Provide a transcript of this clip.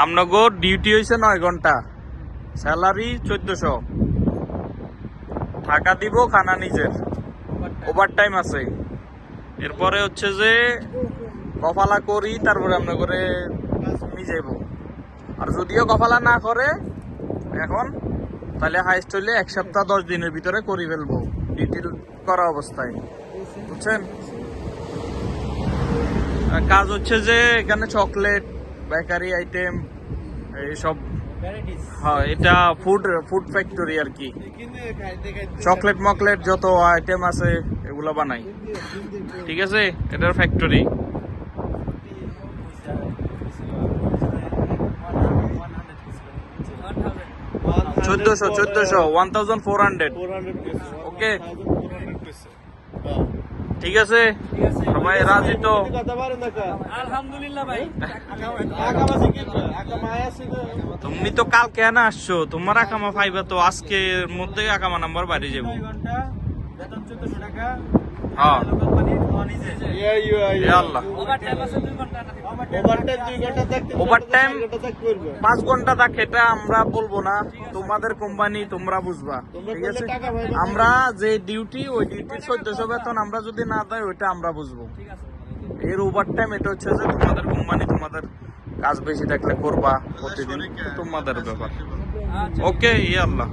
আপনাকে ডিউটি হয়েছে 9 ঘন্টা, স্যালারি 1400, টাকা দিব, খানা নিজের, ওভার টাইম আছে। এরপরে হচ্ছে যে কফালা করি, তারপরে আমরা করে নিয়ে যাইব। আর যদিও কফালা না করে এখন, তাহলে হাইস্ট হইলে 1 সপ্তাহ 10 দিনের ভিতরে করে ফেলবো ডিউটি করা অবস্থায়, বুঝছেন? কাজ হচ্ছে যে এখানে চকলেট, বেকারি আইটেম এইসব, হ্যাঁ এটা ফুড ফ্যাক্টরি আর কি। চকলেট মকলেট যত আইটেম আছে এগুলো বানাই, ঠিক আছে? এটার ফ্যাক্টরি। চোদ্দশো 1400, ওকে ঠিক আছে। সবাই রাজি তো? আলহামদুলিল্লাহ ভাই। তুমি তো কালকে না আসছো, তোমার আকামা পাইবা তো আজকের মধ্যে, আকামা নাম্বার বাড়ি যাবো। হ্যাঁ আল্লাহ, ওভার টাইম 5 ঘন্টা থাকে, এটা আমরা বলবো না, তোমাদের কোম্পানি তোমরা বুঝবা, ঠিক আছে? আমরা যে ডিউটি, ওই ডিউটির 1400 বেতন আমরা যদি না দেয়, ওইটা আমরা বুঝবো। এর ওভার টাইম এটা হচ্ছে যে তোমাদের কোম্পানি, তোমাদের কাজ বেশি থাকলে করবা প্রতিদিন, তোমাদের ব্যাপার। ওকে, আল্লাহ।